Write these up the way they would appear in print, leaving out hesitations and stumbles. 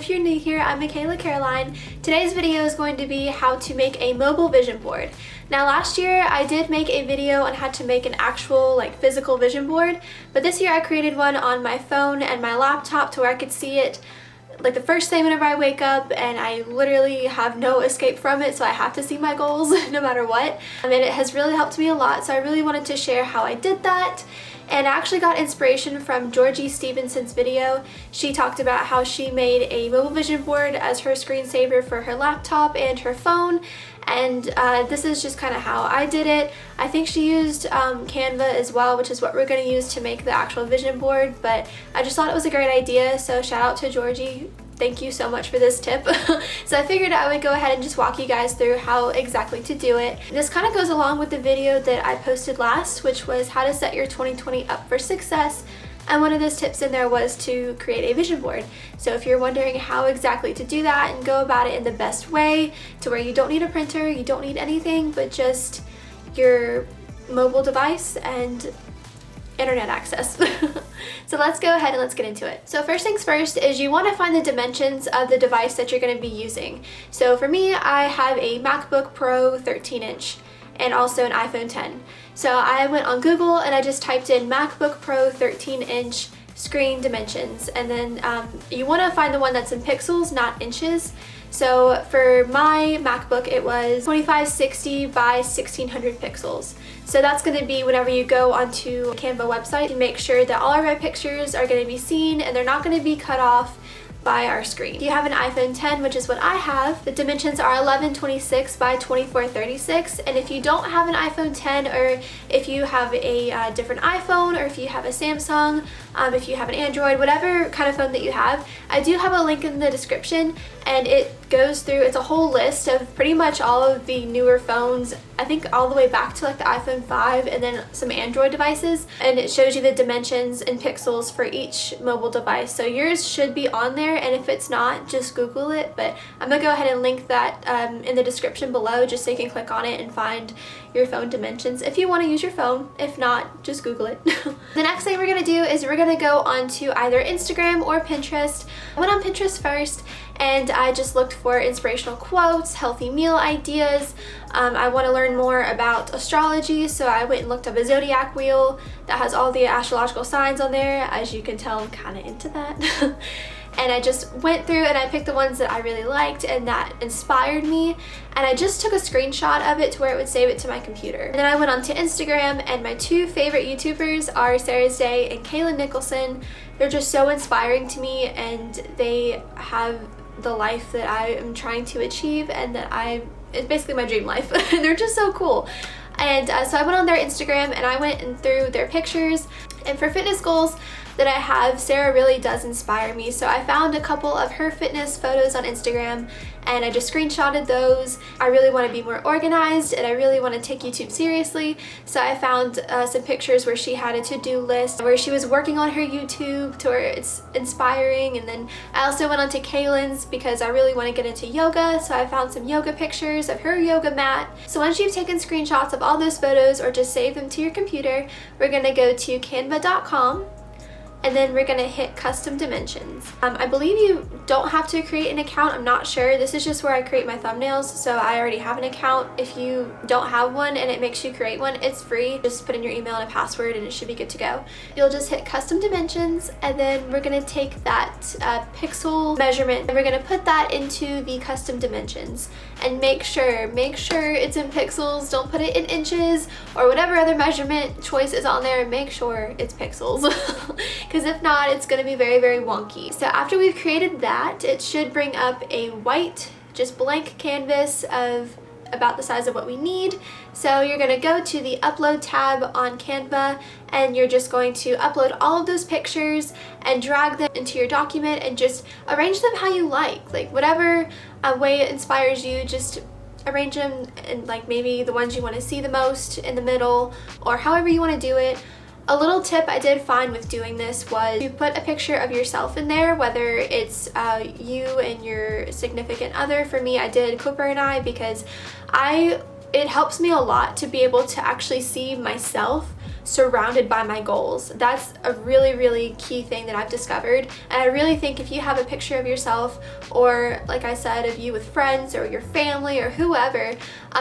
if you're new here, I'm Michaela Caroline. Today's video is going to be how to make a mobile vision board. Now last year I did make a video on how to make an actual physical vision board, but this year I created one on my phone and my laptop to where I could see it the first thing whenever I wake up, and I literally have no escape from it, so I have to see my goals no matter what. And it has really helped me a lot, so I really wanted to share how I did that. And I actually got inspiration from Georgie Stevenson's video. She talked about how she made a mobile vision board as her screensaver for her laptop and her phone, and this is just kind of how I did it. I think she used Canva as well, which is what we're going to use to make the actual vision board, but I just thought it was a great idea, so shout out to Georgie. Thank you so much for this tip. So I figured I would go ahead and just walk you guys through how exactly to do it. This kind of goes along with the video that I posted last, which was how to set your 2020 up for success. And one of those tips in there was to create a vision board. So if you're wondering how exactly to do that and go about it in the best way to where you don't need a printer, you don't need anything but just your mobile device and internet access. So let's go ahead and let's get into it. So first things first is you want to find the dimensions of the device that you're going to be using. So for me, I have a MacBook Pro 13-inch and also an iPhone 10. So I went on Google and I just typed in MacBook Pro 13-inch screen dimensions, and then you want to find the one that's in pixels, not inches. So for my MacBook, it was 2560 by 1600 pixels. So that's going to be whenever you go onto a Canva website, you make sure that all of our pictures are going to be seen and they're not going to be cut off by our screen. If you have an iPhone 10, which is what I have, the dimensions are 1126 by 2436, and if you don't have an iPhone 10, or if you have a different iPhone, or if you have a Samsung, if you have an Android, whatever kind of phone that you have, I do have a link in the description, and it goes through, it's a whole list of pretty much all of the newer phones, I think all the way back to the iPhone 5 and then some Android devices, and it shows you the dimensions in pixels for each mobile device. So yours should be on there, and if it's not, just Google it, but I'm gonna go ahead and link that in the description below just so you can click on it and find your phone dimensions if you want to use your phone. If not, just Google it. The next thing we're gonna do is we're gonna go onto either Instagram or Pinterest. I went on Pinterest first and I just looked for inspirational quotes, healthy meal ideas. I want to learn more about astrology, so I went and looked up a zodiac wheel that has all the astrological signs on there. As you can tell, I'm kind of into that. And I just went through and I picked the ones that I really liked and that inspired me, and I just took a screenshot of it to where it would save it to my computer. And then I went onto Instagram, and my two favorite YouTubers are Sarah's Day and Kaylin Nicholson. They're just so inspiring to me, and they have the life that I am trying to achieve, and that it's basically my dream life. They're just so cool. And so I went on their Instagram and I went and through their pictures, and for fitness goals that I have, Sarah really does inspire me. So I found a couple of her fitness photos on Instagram and I just screenshotted those. I really want to be more organized and I really want to take YouTube seriously. So I found some pictures where she had a to-do list, where she was working on her YouTube to where it's inspiring. And then I also went on to Kaylin's because I really want to get into yoga. So I found some yoga pictures of her yoga mat. So once you've taken screenshots of all those photos or just save them to your computer, we're going to go to canva.com. And then we're gonna hit custom dimensions. I believe you don't have to create an account, I'm not sure. This is just where I create my thumbnails, so I already have an account. If you don't have one and it makes you create one, it's free. Just put in your email and a password and it should be good to go. You'll just hit custom dimensions, and then we're gonna take that pixel measurement and we're gonna put that into the custom dimensions. And make sure it's in pixels, don't put it in inches or whatever other measurement choice is on there. Make sure it's pixels. Because if not, it's going to be very, very wonky. So after we've created that, it should bring up a white, just blank canvas of about the size of what we need. So you're going to go to the upload tab on Canva, and you're just going to upload all of those pictures and drag them into your document and just arrange them how you like whatever way it inspires you. Just arrange them in maybe the ones you want to see the most in the middle, or however you want to do it. A little tip I did find with doing this was to put a picture of yourself in there, whether it's you and your significant other. For me, I did Cooper and I, because it helps me a lot to be able to actually see myself surrounded by my goals. That's a really, really key thing that I've discovered. And I really think if you have a picture of yourself, or like I said, of you with friends or your family or whoever,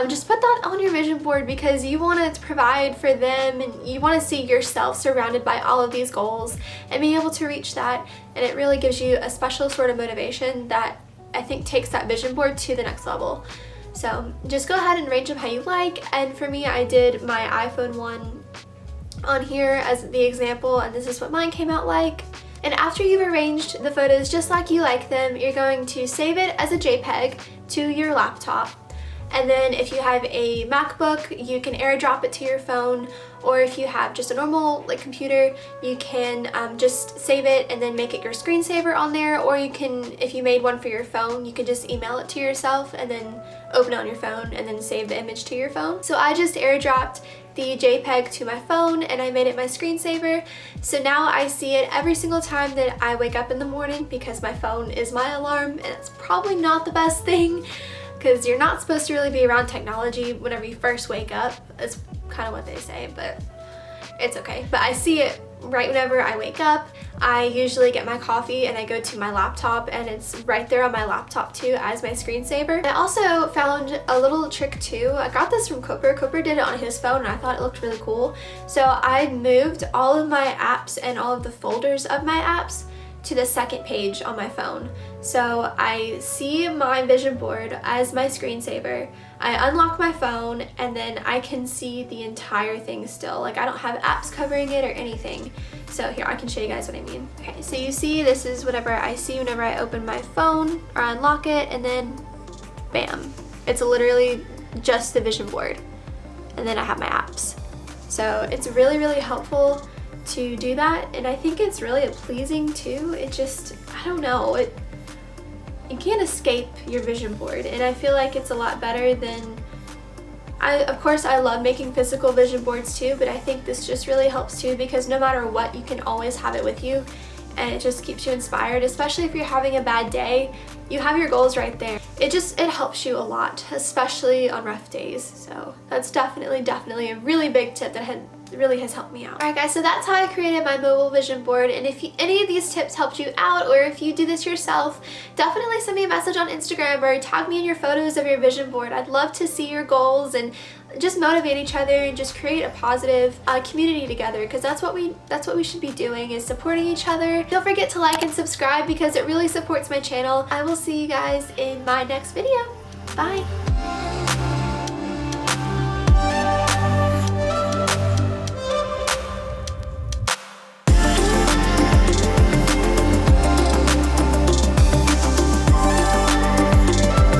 just put that on your vision board, because you want to provide for them and you want to see yourself surrounded by all of these goals and being able to reach that. And it really gives you a special sort of motivation that I think takes that vision board to the next level. So just go ahead and arrange them how you like. And for me, I did my iPhone one on here as the example, and this is what mine came out like. And after you've arranged the photos just like you like them, you're going to save it as a JPEG to your laptop. And then if you have a MacBook, you can AirDrop it to your phone, or if you have just a normal computer, you can just save it and then make it your screensaver on there, or you can, if you made one for your phone, you can just email it to yourself and then open it on your phone and then save the image to your phone. So I just AirDropped the JPEG to my phone and I made it my screensaver. So now I see it every single time that I wake up in the morning, because my phone is my alarm, and it's probably not the best thing, because you're not supposed to really be around technology whenever you first wake up. That's kind of what they say, but it's okay. But I see it right whenever I wake up. I usually get my coffee and I go to my laptop, and it's right there on my laptop too as my screensaver. I also found a little trick too. I got this from Cooper. Cooper did it on his phone and I thought it looked really cool. So I moved all of my apps and all of the folders of my apps to the second page on my phone. So I see my vision board as my screensaver. I unlock my phone and then I can see the entire thing still. Like, I don't have apps covering it or anything. So here, I can show you guys what I mean. Okay, so you see this is whatever I see whenever I open my phone or unlock it, and then bam. It's literally just the vision board. And then I have my apps. So it's really, really helpful to do that, and I think it's really pleasing too. It just, I don't know, you can't escape your vision board, and I feel like it's a lot better than, of course I love making physical vision boards too, but I think this just really helps too, because no matter what, you can always have it with you, and it just keeps you inspired, especially if you're having a bad day. You have your goals right there. It helps you a lot, especially on rough days. So that's definitely a really big tip that really has helped me out. Alright guys, so that's how I created my mobile vision board, and if any of these tips helped you out, or if you do this yourself, definitely send me a message on Instagram or tag me in your photos of your vision board. I'd love to see your goals and just motivate each other and just create a positive community together, because that's what we should be doing, is supporting each other. Don't forget to like and subscribe, because it really supports my channel. I will see you guys in my next video. Bye!